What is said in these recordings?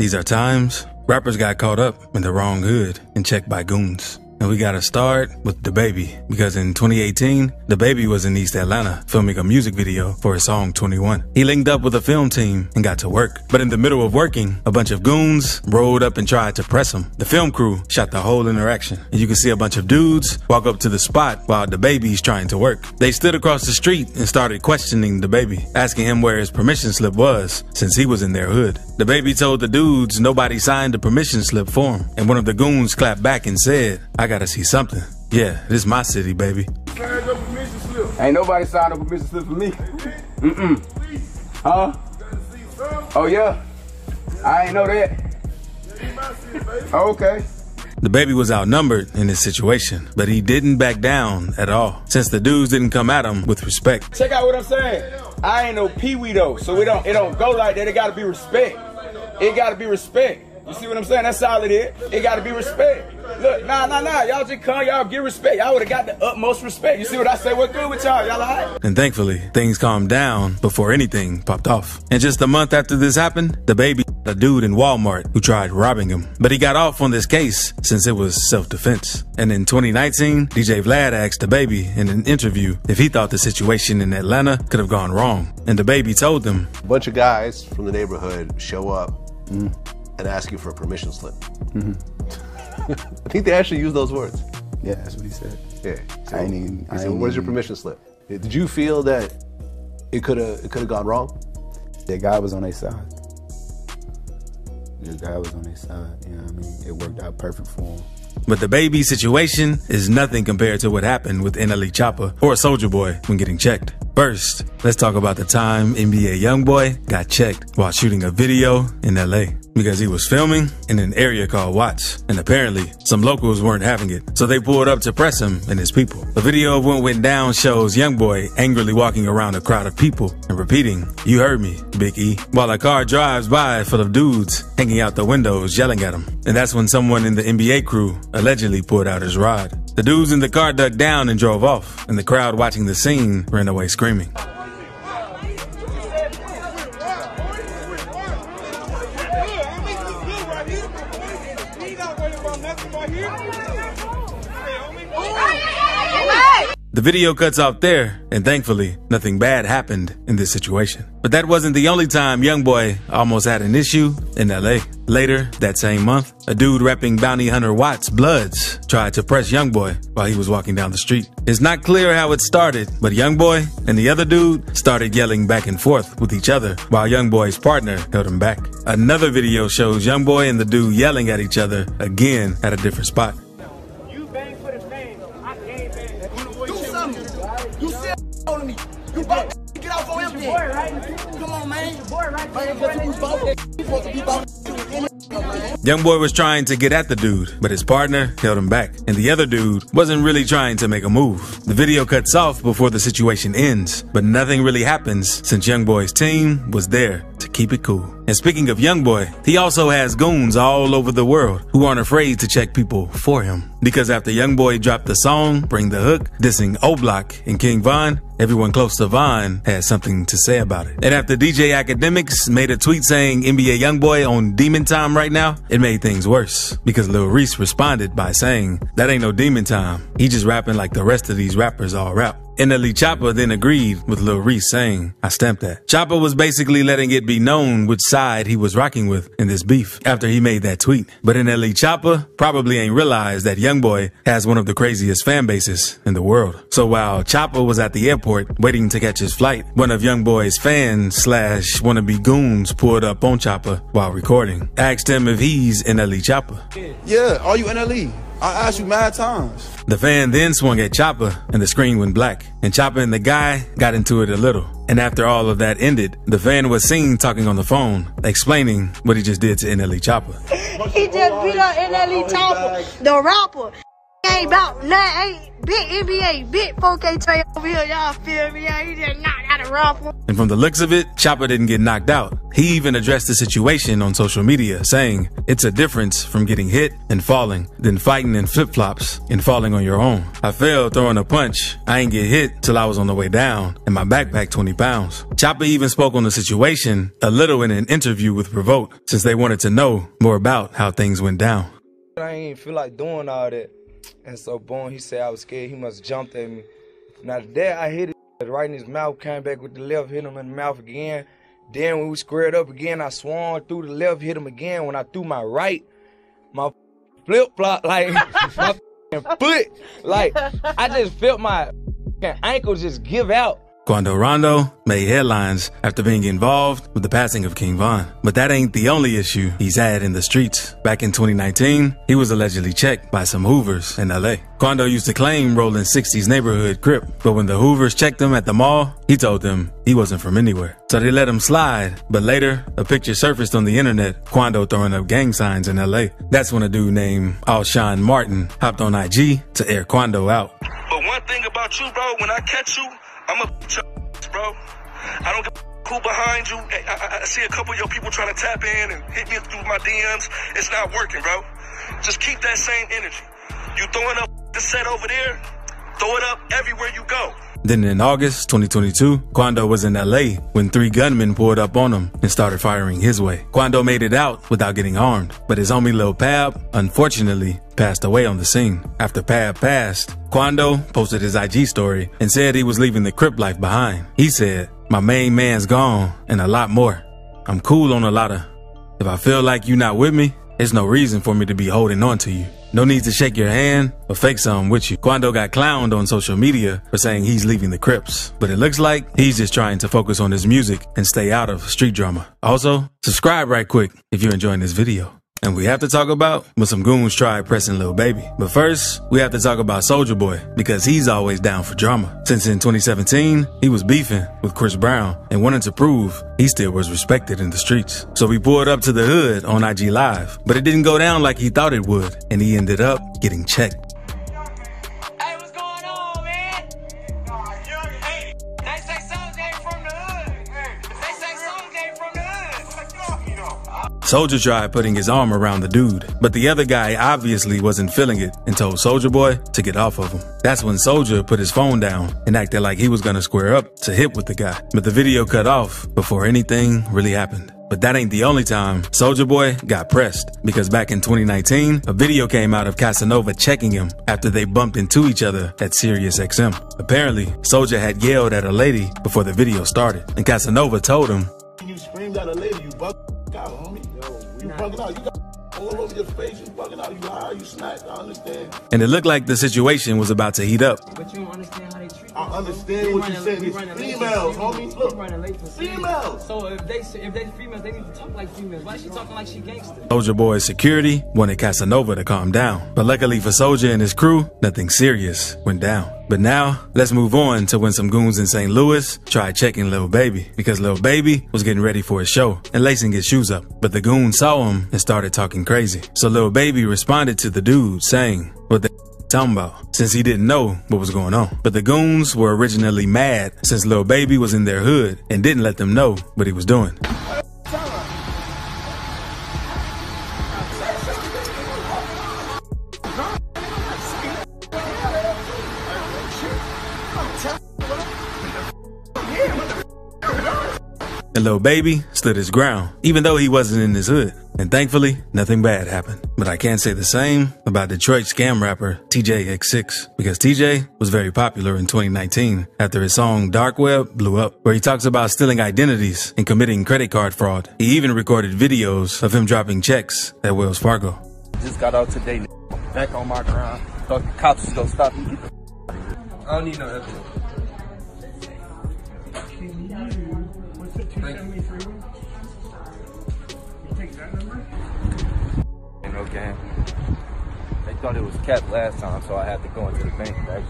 These are times rappers got caught up in the wrong hood and checked by goons. And we gotta start with DaBaby, because in 2018, DaBaby was in East Atlanta filming a music video for his song 21. He linked up with a film team and got to work. But in the middle of working, a bunch of goons rolled up and tried to press him. The film crew shot the whole interaction. And you can see a bunch of dudes walk up to the spot while DaBaby's trying to work. They stood across the street and started questioning DaBaby, asking him where his permission slip was since he was in their hood. DaBaby told the dudes nobody signed the permission slip for him. And one of the goons clapped back and said, "I gotta see something. Yeah, this is my city, baby." Signed your permission slip. Ain't nobody signed a permission slip for me. Huh? Oh yeah? I ain't know that. Oh, okay. DaBaby was outnumbered in this situation, but he didn't back down at all, since the dudes didn't come at him with respect. Check out what I'm saying. I ain't no pee-wee though, so it don't go like that. It gotta be respect. It gotta be respect. You see what I'm saying? That's all it is. It gotta be respect. Look, nah. Y'all just come, y'all give respect. Y'all would've got the utmost respect. You see what I say? What's good with y'all? Y'all alright? And thankfully, things calmed down before anything popped off. And just a month after this happened, DaBaby a dude in Walmart who tried robbing him. But he got off on this case since it was self-defense. And in 2019, DJ Vlad asked DaBaby in an interview if he thought the situation in Atlanta could have gone wrong. And DaBaby told him, a bunch of guys from the neighborhood show up and ask you for a permission slip. I think they actually used those words. Yeah, that's what he said. Yeah. So, where's your permission slip? Did you feel that it could have gone wrong? The guy was on their side. The guy was on their side. You know what I mean? It worked out perfect for him. But DaBaby situation is nothing compared to what happened with NLE Choppa or Soulja Boy when getting checked. First, let's talk about the time NBA YoungBoy got checked while shooting a video in LA. Because he was filming in an area called Watts, and apparently some locals weren't having it, so they pulled up to press him and his people. The video of what went down shows YoungBoy angrily walking around a crowd of people and repeating, "You heard me, Big E," while a car drives by full of dudes hanging out the windows yelling at him. And that's when someone in the NBA crew allegedly pulled out his rod. The dudes in the car ducked down and drove off, and the crowd watching the scene ran away screaming. The video cuts off there, and thankfully, nothing bad happened in this situation. But that wasn't the only time YoungBoy almost had an issue in LA. Later, that same month, a dude repping Bounty Hunter Watts Bloods tried to press YoungBoy while he was walking down the street. It's not clear how it started, but YoungBoy and the other dude started yelling back and forth with each other while YoungBoy's partner held him back. Another video shows YoungBoy and the dude yelling at each other again at a different spot. You still holding me. You about to get off on him then. Come on, man. YoungBoy was trying to get at the dude, but his partner held him back, and the other dude wasn't really trying to make a move. The video cuts off before the situation ends, but nothing really happens since YoungBoy's team was there to keep it cool. And speaking of YoungBoy, he also has goons all over the world who aren't afraid to check people for him. Because after YoungBoy dropped the song, Bring the Hook, dissing O-Block and King Von, everyone close to Von had something to say about it. And after DJ Academics made a tweet saying NBA YoungBoy on demon time right now, it made things worse. Because Lil Reese responded by saying, "That ain't no demon time. He just rapping like the rest of these rappers all rap." NLE Choppa then agreed with Lil Reese saying, "I stamped that." Choppa was basically letting it be known which side he was rocking with in this beef after he made that tweet. But NLE Choppa probably ain't realized that YoungBoy has one of the craziest fan bases in the world. So while Choppa was at the airport waiting to catch his flight, one of YoungBoy's fans / wannabe goons pulled up on Choppa while recording, asked him if he's NLE Choppa. Yeah, are you NLE? I asked you mad times. The fan then swung at Choppa and the screen went black, and Choppa and the guy got into it a little. And after all of that ended, the fan was seen talking on the phone, explaining what he just did to NLE Choppa. He just beat up NLE Choppa, the rapper. ain't about nothing. Ain't big NBA, big 4K Trey over here. Y'all feel me? He just knocked out a raffle. And from the looks of it, Chopper didn't get knocked out. He even addressed the situation on social media, saying it's a difference from getting hit and falling than fighting in flip-flops and falling on your own. I fell throwing a punch. I ain't get hit till I was on the way down and my backpack 20 pounds. Chopper even spoke on the situation a little in an interview with Revolt, since they wanted to know more about how things went down. I ain't feel like doing all that. And so, boom, he said I was scared. He must have jumped at me. Now, there I hit it right in his mouth, came back with the left, hit him in the mouth again. Then when we squared up again, I swung through the left, hit him again. When I threw my right, my flip-flop, like, my foot, like, I just felt my ankle just give out. Quando Rondo made headlines after being involved with the passing of King Von. But that ain't the only issue he's had in the streets. Back in 2019, he was allegedly checked by some Hoovers in LA. Quando used to claim rolling 60s neighborhood Crip, but when the Hoovers checked him at the mall, he told them he wasn't from anywhere. So they let him slide, but later, a picture surfaced on the internet, Quando throwing up gang signs in LA. That's when a dude named Alshon Martin hopped on IG to air Quando out. But one thing about you, bro, when I catch you, I'm a bro. I don't get cool behind you. I see a couple of your people trying to tap in and hit me through my DMs. It's not working, bro. Just keep that same energy. You throwing up the set over there, throw it up everywhere you go. Then in August 2022, Quando was in LA when 3 gunmen pulled up on him and started firing his way. Quando made it out without getting harmed, but his homie Lil Pab, unfortunately, passed away on the scene. After Pab passed, Quando posted his IG story and said he was leaving the Crip life behind. He said, "My main man's gone and a lot more. I'm cool on a lot of. If I feel like you not with me, there's no reason for me to be holding on to you. No need to shake your hand or fake something with you." Quando got clowned on social media for saying he's leaving the Crips, but it looks like he's just trying to focus on his music and stay out of street drama. Also, subscribe right quick if you're enjoying this video. And we have to talk about when some goons tried pressing Lil Baby. But first, we have to talk about Soulja Boy, because he's always down for drama. Since in 2017, he was beefing with Chris Brown and wanted to prove he still was respected in the streets. So we pulled up to the hood on IG Live, but it didn't go down like he thought it would, and he ended up getting checked. Hey, what's going on, man? Hey, they say Soulja ain't from the hood. They say Soulja ain't from the hood. Soulja tried putting his arm around the dude, but the other guy obviously wasn't feeling it and told Soulja Boy to get off of him. That's when Soulja put his phone down and acted like he was gonna square up to hit with the guy. But the video cut off before anything really happened. But that ain't the only time Soulja Boy got pressed, because back in 2019, a video came out of Casanova checking him after they bumped into each other at Sirius XM. Apparently, Soulja had yelled at a lady before the video started, and Casanova told him, You screamed at a lady, you bug out, homie. You bugging out, you got all over your face, you bugging out, you high, you smacked, I understand. And it looked like the situation was about to heat up. But you don't understand how they treat I understand what you said, it's females, homie, look, females. So if they females, they need to talk like females. Why is she talking like she gangster? Soulja Boy's security wanted Casanova to calm down. But luckily for Soulja and his crew, nothing serious went down. But now, let's move on to when some goons in St. Louis tried checking Lil Baby, because Lil Baby was getting ready for his show and lacing his shoes up. But the goons saw him and started talking crazy. So Lil Baby responded to the dude saying what they talking about, since he didn't know what was going on. But the goons were originally mad since Lil Baby was in their hood and didn't let them know what he was doing. And Lil Baby stood his ground, even though he wasn't in his hood. And thankfully, nothing bad happened. But I can't say the same about Detroit scam rapper TJ-X6, because TJ was very popular in 2019 after his song Dark Web blew up, where he talks about stealing identities and committing credit card fraud. He even recorded videos of him dropping checks at Wells Fargo. Just got out today, back on my grind. Thought the cops was gonna stop me. I don't need no evidence. Ain't no game. They thought it was capped last time, so I had to go into the bank, right?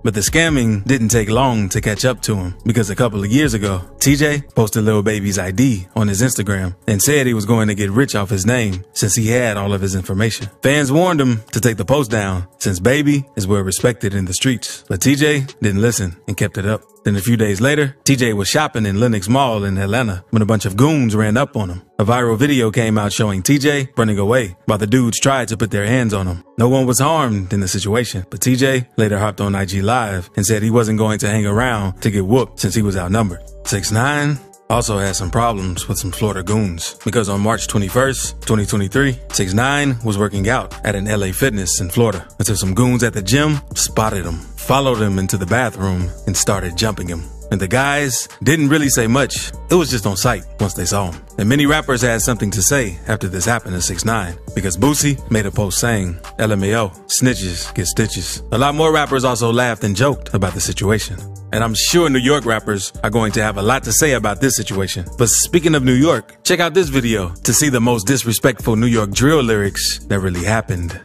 But the scamming didn't take long to catch up to him, because a couple of years ago, TJ posted Lil Baby's ID on his Instagram and said he was going to get rich off his name since he had all of his information. Fans warned him to take the post down since Baby is well respected in the streets, but TJ didn't listen and kept it up. Then a few days later, TJ was shopping in Lenox Mall in Atlanta when a bunch of goons ran up on him. A viral video came out showing TJ running away while the dudes tried to put their hands on him. No one was harmed in the situation, but TJ later hopped on IG Live and said he wasn't going to hang around to get whooped since he was outnumbered. 6ix9ine also had some problems with some Florida goons because on March 21st, 2023, 6ix9ine was working out at an LA Fitness in Florida until some goons at the gym spotted him, followed him into the bathroom, and started jumping him. And the guys didn't really say much. It was just on sight once they saw him. And many rappers had something to say after this happened to 6ix9ine because Boosie made a post saying, LMAO, snitches get stitches. A lot more rappers also laughed and joked about the situation. And I'm sure New York rappers are going to have a lot to say about this situation. But speaking of New York, check out this video to see the most disrespectful New York drill lyrics that really happened.